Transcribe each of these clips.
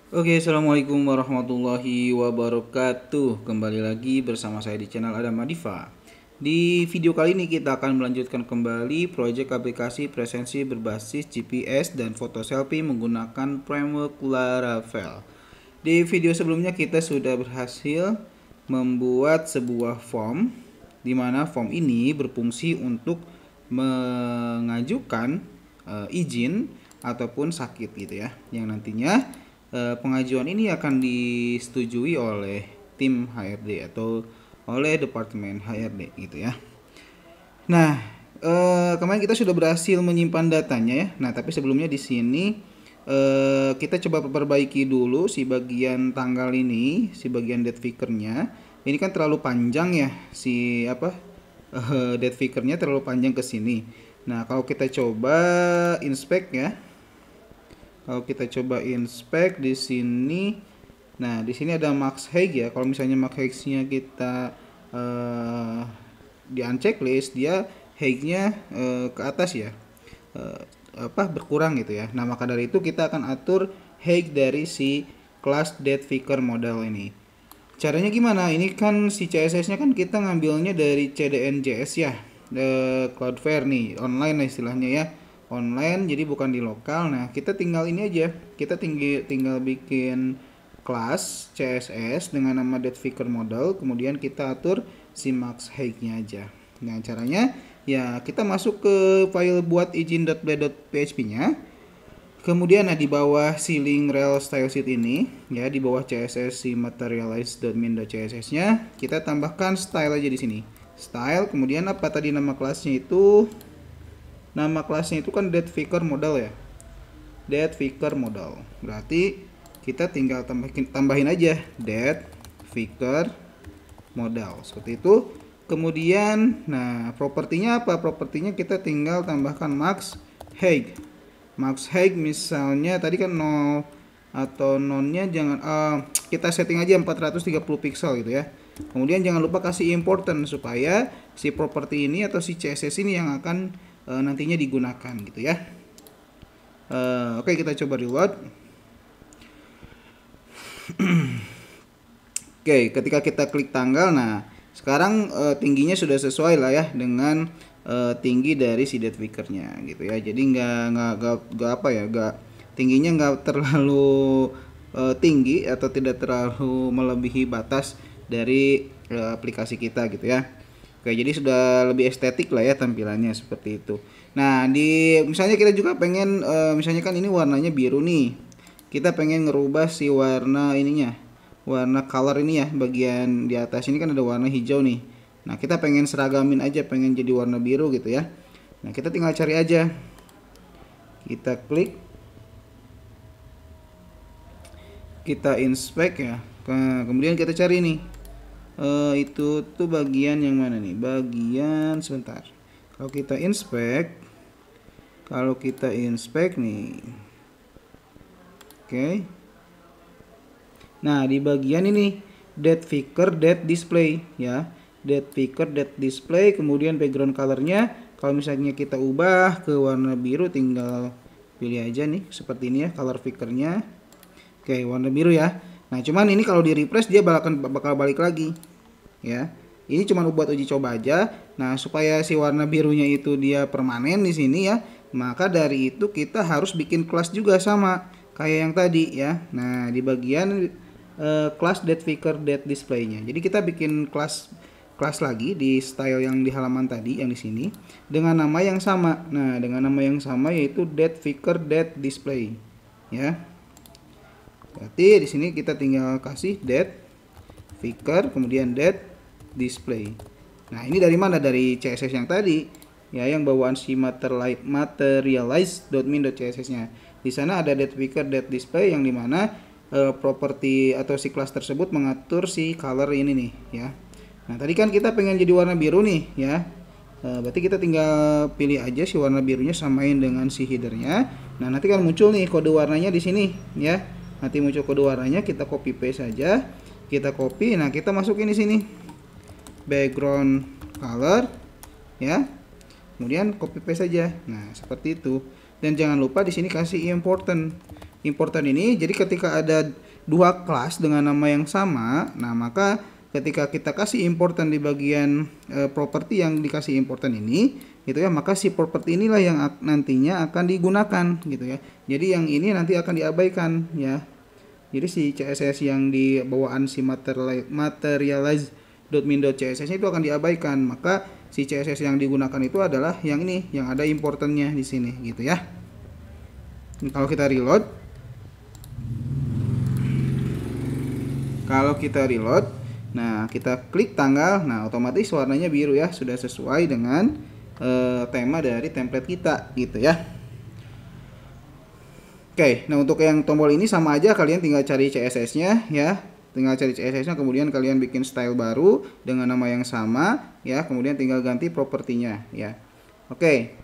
Oke, assalamualaikum warahmatullahi wabarakatuh. Kembali lagi bersama saya di channel Adam Madifa. Di video kali ini kita akan melanjutkan kembali proyek aplikasi presensi berbasis GPS dan foto selfie menggunakan framework Laravel. Di video sebelumnya kita sudah berhasil membuat sebuah form, di mana form ini berfungsi untuk mengajukan izin ataupun sakit gitu ya, yang nantinya pengajuan ini akan disetujui oleh tim HRD atau oleh departemen HRD gitu ya. Nah, kemarin kita sudah berhasil menyimpan datanya ya. Nah, tapi sebelumnya di sini kita coba perbaiki dulu si bagian tanggal ini, si bagian date figure-nya. Ini kan terlalu panjang ya, si date figure-nya terlalu panjang ke sini. Nah, kalau kita coba inspect ya. Kalau kita coba inspect di sini, nah di sini ada max height ya. Kalau misalnya max height-nya kita di unchecklist, dia height-nya ke atas ya, berkurang gitu ya. Nah maka dari itu kita akan atur height dari si class date figure model ini. Caranya gimana? Ini kan si CSS-nya kan kita ngambilnya dari CDNJS ya, Cloudflare nih, online lah istilahnya ya, online, jadi bukan di lokal. Nah kita tinggal ini aja, kita tinggal bikin kelas CSS dengan nama date model, kemudian kita atur si max height-nya aja. Nah caranya ya kita masuk ke file buat izin.play.php-nya. Kemudian di bawah si link rel style sheet ini ya, di bawah CSS si materialize.min.css-nya kita tambahkan style aja di sini. Style, kemudian apa tadi nama kelasnya itu? Nama kelasnya itu kan date figure model ya. Date figure model. Berarti kita tinggal tambahin aja date figure model. Seperti itu. Kemudian nah, propertinya apa? Propertinya kita tinggal tambahkan max height. Max height misalnya tadi kan 0 atau nonnya jangan kita setting aja 430 pixel gitu ya. Kemudian jangan lupa kasih important supaya si properti ini atau si CSS ini yang akan nantinya digunakan gitu ya. Oke, kita coba reload. Oke, ketika kita klik tanggal, nah sekarang tingginya sudah sesuai lah ya dengan tinggi dari si date figure-nya gitu ya. Jadi nggak apa ya, nggak tingginya nggak terlalu tinggi atau tidak terlalu melebihi batas dari aplikasi kita gitu ya. Oke, jadi sudah lebih estetik lah ya tampilannya seperti itu. Nah, di misalnya kita juga pengen misalnya kan ini warnanya biru nih. Kita pengen ngerubah si warna ininya. Warna color ini ya, bagian di atas ini kan ada warna hijau nih. Nah, kita pengen seragamin aja, pengen jadi warna biru gitu ya. Nah, kita tinggal cari aja. Kita klik. Kita inspect ya. Kemudian kita cari nih. Itu tuh bagian yang mana nih? Bagian sebentar. Kalau kita inspect nih. Oke. Nah, di bagian ini date figure date display ya. Date figure date display, kemudian background colornya kalau misalnya kita ubah ke warna biru tinggal pilih aja nih seperti ini ya color figure-nya. Oke, warna biru ya. Nah, cuman ini kalau di refresh dia bakal balik lagi ya. Ini cuma buat uji coba aja. Nah, supaya si warna birunya itu dia permanen di sini ya, maka dari itu kita harus bikin kelas juga sama kayak yang tadi ya. Nah, di bagian kelas date figure date display-nya. Jadi kita bikin kelas lagi di style yang di halaman tadi yang di sini dengan nama yang sama. Nah, dengan nama yang sama yaitu date figure date display ya. Berarti di sini kita tinggal kasih date figure kemudian date display. Nah, ini dari mana? Dari CSS yang tadi ya, yang bawaan si materialize.min.css-nya. Di sana ada date figure date display yang dimana properti atau si kelas tersebut mengatur si color ini nih ya. Nah, tadi kan kita pengen jadi warna biru nih ya. Berarti kita tinggal pilih aja si warna birunya samain dengan si headernya. Nah, nanti kan muncul nih kode warnanya di sini ya. Nanti muncul kode warnanya, kita copy paste saja. Kita copy, nah kita masukin di sini background color ya. Kemudian copy paste saja. Nah, seperti itu. Dan jangan lupa di sini kasih important. important ini. Jadi ketika ada dua kelas dengan nama yang sama, nah maka ketika kita kasih important di bagian properti yang dikasih important ini, gitu ya, maka si properti inilah yang nantinya akan digunakan, gitu ya. Jadi yang ini nanti akan diabaikan, ya. Jadi si CSS yang di bawaan si materialize.min.css itu akan diabaikan, maka si CSS yang digunakan itu adalah yang ini, yang ada importantnya di sini, gitu ya. Kalau kita reload, nah kita klik tanggal, nah otomatis warnanya biru ya, sudah sesuai dengan tema dari template kita, gitu ya. Oke, nah untuk yang tombol ini sama aja, kalian tinggal cari CSS-nya ya. Tinggal cari CSS-nya, kemudian kalian bikin style baru dengan nama yang sama ya, kemudian tinggal ganti propertinya ya. Oke.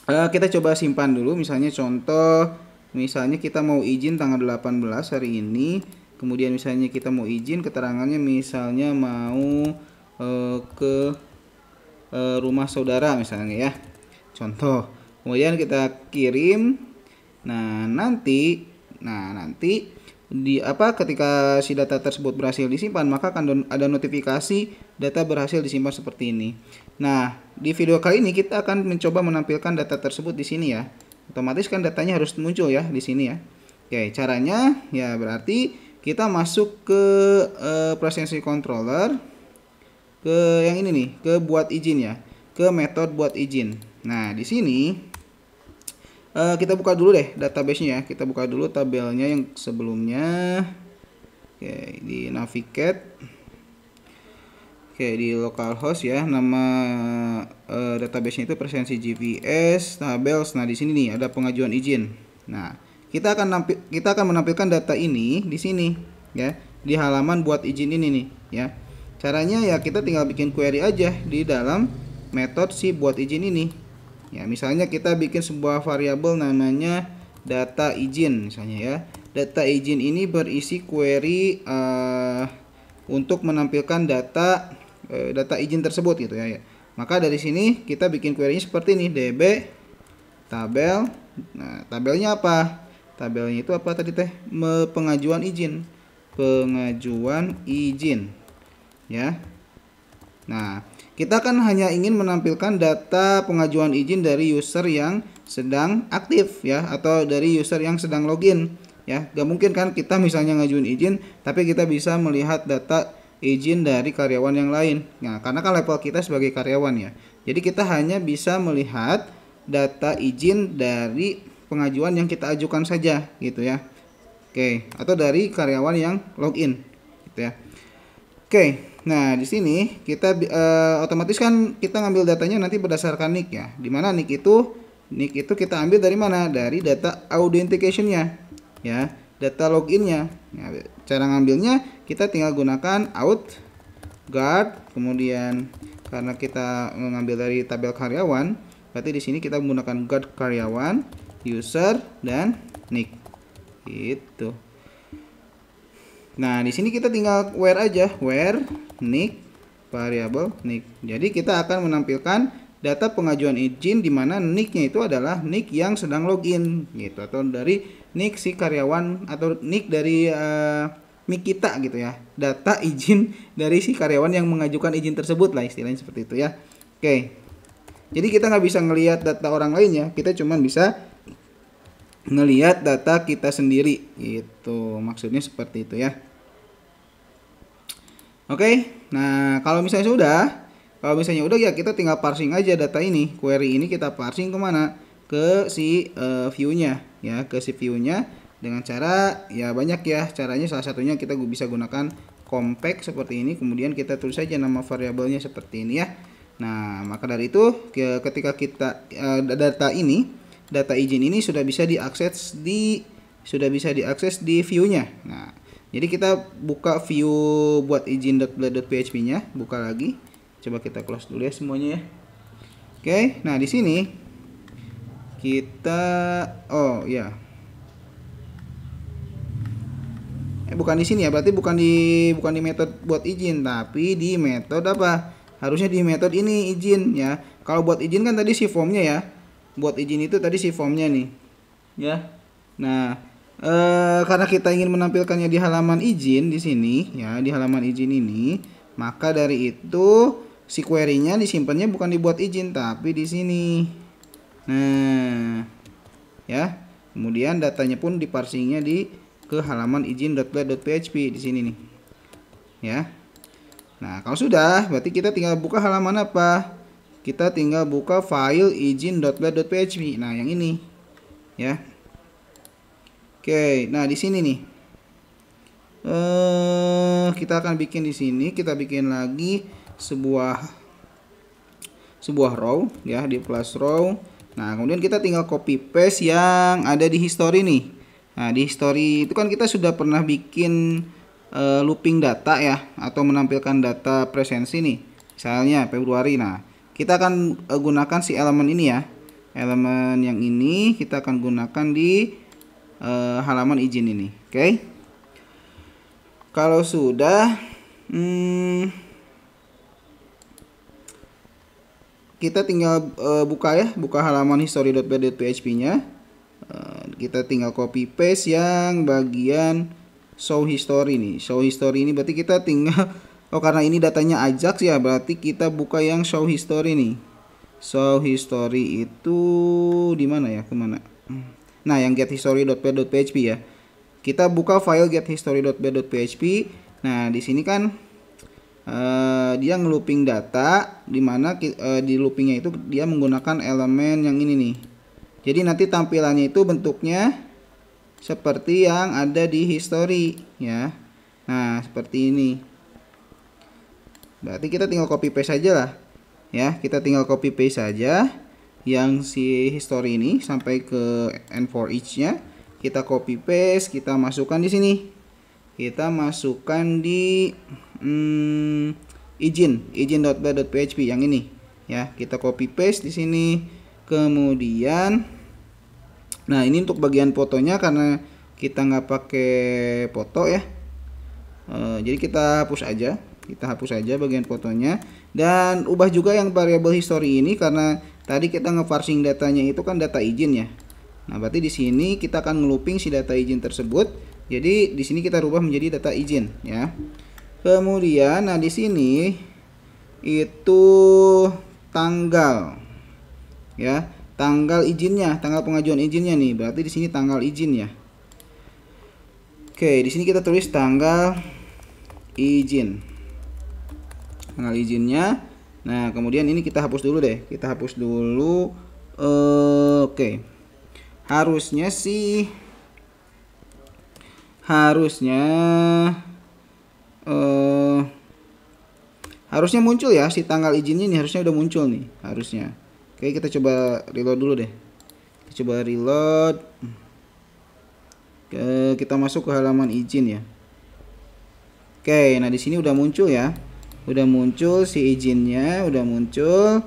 Kita coba simpan dulu, misalnya contoh, misalnya kita mau izin tanggal 18 hari ini, kemudian misalnya kita mau izin keterangannya misalnya mau ke rumah saudara misalnya ya. Contoh. Kemudian kita kirim. Nah, nanti ketika si data tersebut berhasil disimpan, maka akan ada notifikasi data berhasil disimpan seperti ini. Nah, di video kali ini kita akan mencoba menampilkan data tersebut di sini ya. Otomatis kan datanya harus muncul ya di sini ya. Oke, caranya ya berarti kita masuk ke presensi controller, ke yang ini nih, ke buat izin ya, ke metode buat izin. Nah, di sini kita buka dulu deh database-nya ya. Kita buka dulu tabelnya yang sebelumnya. Oke, di navigate. Oke, di localhost ya. Nama database-nya itu presensi GVS tabels. Nah, di sini nih ada pengajuan izin. Nah, kita akan menampilkan data ini di sini ya, di halaman buat izin ini nih ya. Caranya ya kita tinggal bikin query aja di dalam metode si buat izin ini. Ya, misalnya kita bikin sebuah variabel namanya data izin misalnya ya. Data izin ini berisi query untuk menampilkan data izin tersebut gitu ya. Maka dari sini kita bikin query-nya seperti ini, db tabel. Nah, tabelnya apa? Tabelnya itu apa tadi teh? Pengajuan izin. Pengajuan izin. Ya. Nah, kita kan hanya ingin menampilkan data pengajuan izin dari user yang sedang aktif ya, atau dari user yang sedang login ya. Gak mungkin kan kita misalnya ngajuin izin tapi kita bisa melihat data izin dari karyawan yang lain. Nah, karena kan level kita sebagai karyawan ya. Jadi kita hanya bisa melihat data izin dari pengajuan yang kita ajukan saja gitu ya. Oke, atau dari karyawan yang login gitu ya. Oke. Nah, di sini kita otomatis kan kita ngambil datanya nanti berdasarkan nick ya. Dimana nick itu kita ambil dari mana? Dari data authentication-nya ya, data loginnya. Nah, cara ngambilnya kita tinggal gunakan out guard, kemudian karena kita mengambil dari tabel karyawan, berarti di sini kita menggunakan guard karyawan, user dan nick. Gitu. Nah, di sini kita tinggal where aja, where nick variable nick. Jadi kita akan menampilkan data pengajuan izin di mana nicknya itu adalah nick yang sedang login gitu, atau dari nick si karyawan atau nick dari nick kita gitu ya. Data izin dari si karyawan yang mengajukan izin tersebut lah, istilahnya seperti itu ya. Oke. Jadi kita nggak bisa ngelihat data orang lain ya, kita cuma bisa ngelihat data kita sendiri gitu, maksudnya seperti itu ya. Oke, nah kalau misalnya udah ya kita tinggal parsing aja data ini, query ini kita parsing kemana? Ke si view-nya ya, ke si view-nya dengan cara ya banyak ya caranya. Salah satunya kita bisa gunakan compact seperti ini, kemudian kita tulis saja nama variabelnya seperti ini ya. Nah, maka dari itu ketika kita data izin ini sudah bisa diakses di view-nya. Nah, jadi kita buka view buat izin.blade.php-nya, buka lagi. Coba kita close dulu ya semuanya ya. Oke, nah di sini kita bukan di sini ya, berarti bukan di metode buat izin, tapi di metode apa? Harusnya di metode ini izin ya. Kalau buat izin kan tadi si formnya ya. Buat izin itu tadi si formnya nih ya. Nah, Karena kita ingin menampilkannya di halaman izin di sini ya, di halaman izin ini, maka dari itu si query-nya disimpannya bukan dibuat izin tapi di sini. Nah, ya. Kemudian datanya pun diparsingnya di ke halaman izin.play.php di sini nih. Ya. Nah, kalau sudah, berarti kita tinggal buka halaman apa? Kita tinggal buka file izin.play.php. Nah, yang ini. Ya. Oke, nah di sini nih, kita akan bikin di sini, kita bikin lagi sebuah row ya, di plus row. Nah kemudian kita tinggal copy paste yang ada di history nih. Nah di history itu kan kita sudah pernah bikin looping data ya, atau menampilkan data presensi nih, misalnya Februari. Nah kita akan gunakan si elemen ini ya, elemen yang ini kita akan gunakan di halaman izin ini. Oke. Kalau sudah kita tinggal buka ya, buka halaman history.play.php-nya. Kita tinggal copy paste yang bagian show history nih. Show history ini berarti kita tinggal karena ini datanya Ajax ya, berarti kita buka yang show history nih. Show history itu di mana ya? Kemana? Nah, yang gethistory.play.php ya. Kita buka file gethistory.play.php. Nah, di sini kan dia ngelooping data, dimana di loopingnya itu dia menggunakan elemen yang ini nih. Jadi nanti tampilannya itu bentuknya seperti yang ada di history ya. Nah, seperti ini. Berarti kita tinggal copy paste saja lah. Ya, kita tinggal copy paste saja yang si history ini sampai ke end for each-nya. Kita copy paste, kita masukkan di sini. Kita masukkan di izin.play.php yang ini ya. Kita copy paste di sini. Kemudian nah ini untuk bagian fotonya karena kita nggak pakai foto ya. Jadi kita hapus aja. Kita hapus aja bagian fotonya dan ubah juga yang variable history ini karena tadi kita nge-parsing datanya itu kan data izin ya. Nah, berarti di sini kita akan ngelooping si data izin tersebut. Jadi di sini kita rubah menjadi data izin ya. Kemudian nah di sini itu tanggal ya, tanggal izinnya, tanggal pengajuan izinnya nih. Berarti di sini tanggal izin ya. Oke, di sini kita tulis tanggal izin. Tanggal izinnya. Nah, kemudian ini kita hapus dulu deh. Kita hapus dulu. Oke. Harusnya muncul ya si tanggal izinnya ini, harusnya udah muncul nih, harusnya. Oke, kita coba reload dulu deh. Kita coba reload. Kita masuk ke halaman izin ya. Oke, nah di sini udah muncul ya. Udah muncul si izinnya, udah muncul.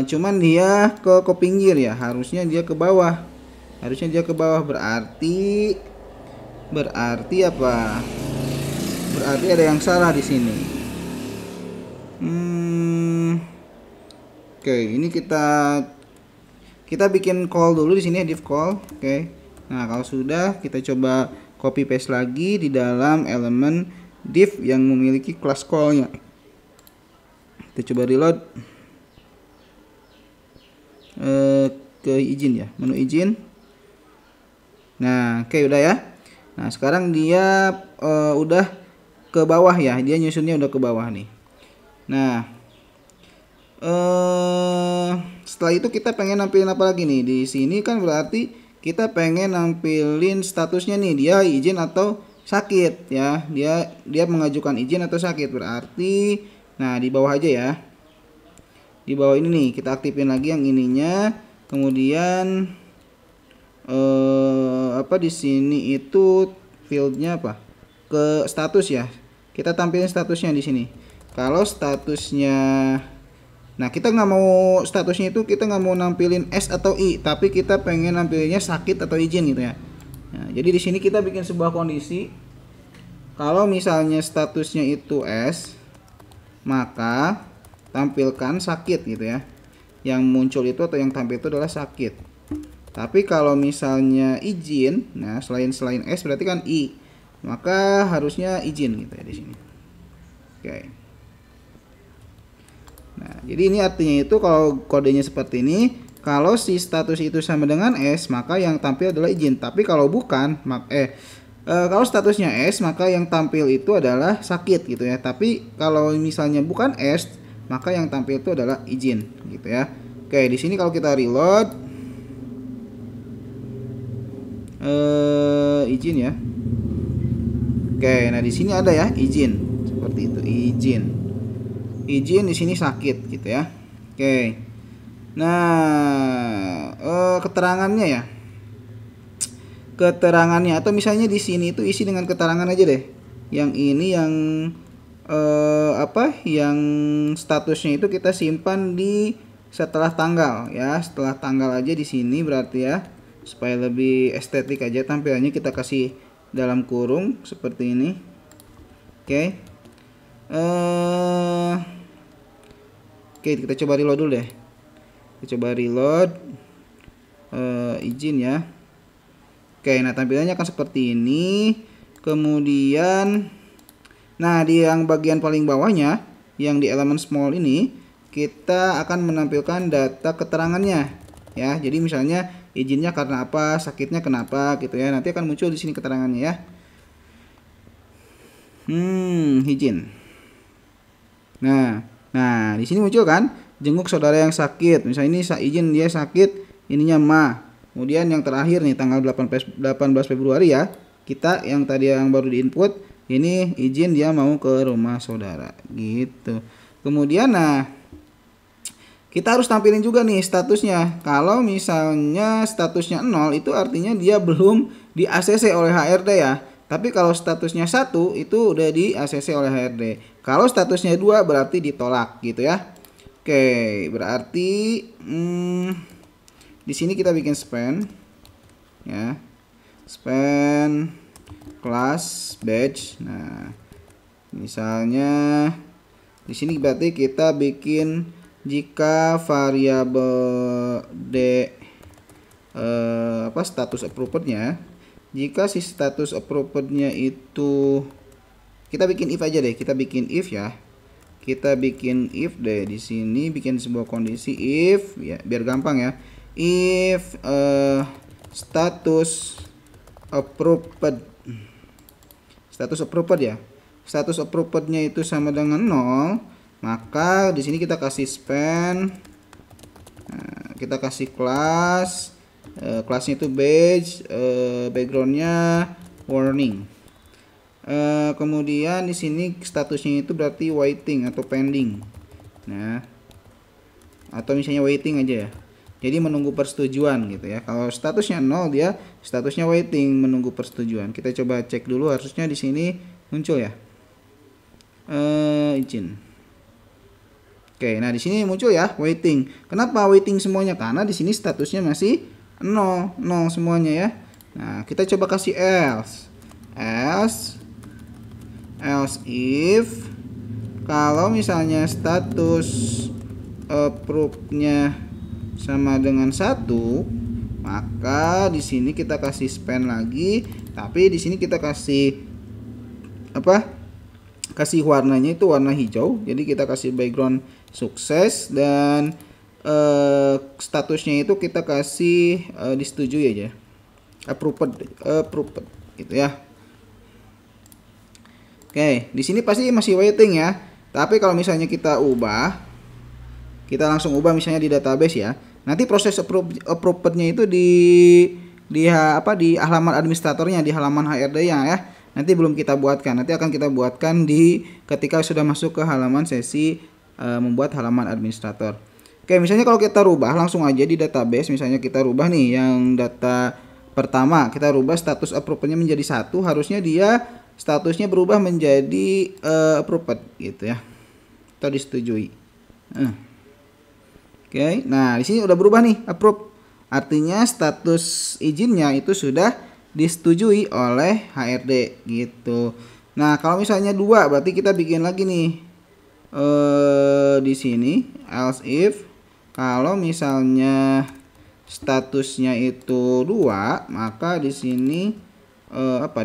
Cuman dia ke pinggir ya, harusnya dia ke bawah. Harusnya dia ke bawah, berarti apa? Berarti ada yang salah di sini. Oke, ini kita bikin call dulu di sini, div call. Oke. Nah, kalau sudah kita coba copy paste lagi di dalam elemen div yang memiliki class call-nya. Kita coba reload ke izin ya, menu izin. Nah, oke udah ya. Nah, sekarang dia udah ke bawah ya, dia nyusunnya udah ke bawah nih. Nah, setelah itu kita pengen nampilin apa lagi nih? Di sini kan berarti kita pengen nampilin statusnya nih, dia izin atau sakit ya. Dia mengajukan izin atau sakit, berarti nah di bawah aja ya. Di bawah ini nih kita aktifin lagi yang ininya. Kemudian apa di sini itu fieldnya apa? Ke status ya. Kita tampilin statusnya di sini. Kalau statusnya, nah kita nggak mau statusnya itu, kita nggak mau nampilin S atau I, tapi kita pengen nampilinnya sakit atau izin gitu ya. Nah, jadi di sini kita bikin sebuah kondisi. Kalau misalnya statusnya itu S, maka tampilkan sakit gitu ya. Yang muncul itu atau yang tampil itu adalah sakit. Tapi kalau misalnya izin, nah selain S berarti kan I, maka harusnya izin gitu ya di sini. Oke. Nah, jadi ini artinya itu kalau kodenya seperti ini, kalau si status itu sama dengan S, maka yang tampil adalah izin. Tapi kalau bukan, kalau statusnya S, maka yang tampil itu adalah sakit gitu ya. Tapi kalau misalnya bukan S, maka yang tampil itu adalah izin gitu ya. Oke, di sini kalau kita reload, izin ya. Oke, nah di sini ada ya izin seperti itu, izin di sini sakit gitu ya. Oke, nah keterangannya ya, keterangannya atau misalnya di sini itu isi dengan keterangan aja deh. Yang ini yang yang statusnya itu kita simpan di setelah tanggal ya, setelah tanggal aja di sini berarti ya. Supaya lebih estetik aja tampilannya kita kasih dalam kurung seperti ini. Oke. Oke, kita coba reload dulu deh. Kita coba reload. Izin ya. Oke, nah tampilannya akan seperti ini. Kemudian nah di yang bagian paling bawahnya yang di elemen small ini kita akan menampilkan data keterangannya ya. Jadi misalnya izinnya karena apa, sakitnya kenapa gitu ya. Nanti akan muncul di sini keterangannya ya. Izin. Nah, di sini muncul kan jenguk saudara yang sakit. Misalnya ini izin dia sakit, ininya Ma. Kemudian yang terakhir nih tanggal 18 Februari ya. Kita yang tadi yang baru diinput, ini izin dia mau ke rumah saudara gitu. Kemudian nah, kita harus tampilin juga nih statusnya. Kalau misalnya statusnya 0 itu artinya dia belum di ACC oleh HRD ya. Tapi kalau statusnya 1 itu udah di ACC oleh HRD. Kalau statusnya 2 berarti ditolak gitu ya. Oke, berarti di sini kita bikin span ya. Span class badge. Nah, misalnya di sini berarti kita bikin jika variabel D status approved-nya, jika si status approved-nya itu kita bikin if aja deh, kita bikin if ya. Kita bikin if deh di sini, bikin sebuah kondisi if ya biar gampang ya. If status approved ya. Status approved-nya itu sama dengan 0. Maka di sini kita kasih span, kita kasih kelas, kelasnya itu badge, backgroundnya warning. Kemudian di sini statusnya itu berarti waiting atau pending. Nah, atau misalnya waiting aja ya. Jadi menunggu persetujuan gitu ya. Kalau statusnya 0 dia statusnya waiting, menunggu persetujuan. Kita coba cek dulu, harusnya di sini muncul ya. Izin. Oke, nah di sini muncul ya waiting. Kenapa waiting semuanya? Karena di sini statusnya masih 0 semuanya ya. Nah, kita coba kasih else if kalau misalnya status approved-nya sama dengan 1, maka di sini kita kasih span lagi, tapi di sini kita kasih kasih warnanya itu warna hijau. Jadi kita kasih background sukses dan statusnya itu kita kasih disetujui aja, approved gitu ya. Oke, di sini pasti masih waiting ya. Tapi kalau misalnya kita langsung ubah misalnya di database ya. Nanti proses approved-nya itu di halaman administratornya, di halaman HRD-nya ya. Nanti belum kita buatkan. Nanti akan kita buatkan ketika sudah masuk ke halaman sesi membuat halaman administrator. Oke, misalnya kalau kita rubah langsung aja di database, misalnya kita rubah nih yang data pertama, kita rubah status approved-nya menjadi 1, harusnya dia statusnya berubah menjadi approved gitu ya. Atau disetujui. Oke, nah di sini udah berubah nih, approve. Artinya status izinnya itu sudah disetujui oleh HRD gitu. Nah, kalau misalnya 2 berarti kita bikin lagi nih di sini else if kalau misalnya statusnya itu 2, maka di sini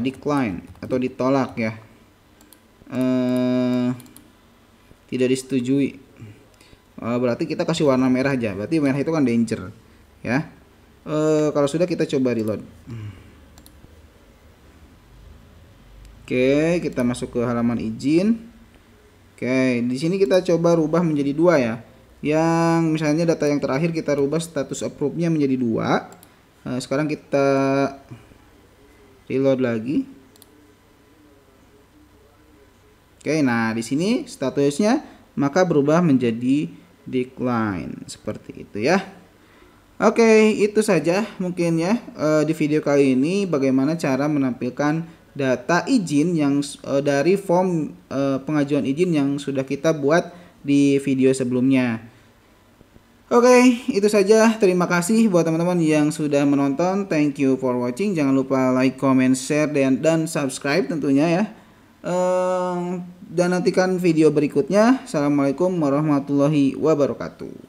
decline atau ditolak ya. Tidak disetujui. Berarti kita kasih warna merah aja. Berarti merah itu kan danger ya. Kalau sudah kita coba reload. Oke, kita masuk ke halaman izin. Oke, di sini kita coba rubah menjadi 2 ya. Yang misalnya data yang terakhir kita rubah status approve-nya menjadi 2. Sekarang kita reload lagi. Oke, nah di sini statusnya maka berubah menjadi decline seperti itu ya. Oke, itu saja mungkin ya di video kali ini bagaimana cara menampilkan data izin yang dari form pengajuan izin yang sudah kita buat di video sebelumnya. Oke, itu saja. Terima kasih buat teman-teman yang sudah menonton. Thank you for watching. Jangan lupa like, comment, share, dan subscribe tentunya ya. Dan nantikan video berikutnya. Assalamualaikum warahmatullahi wabarakatuh.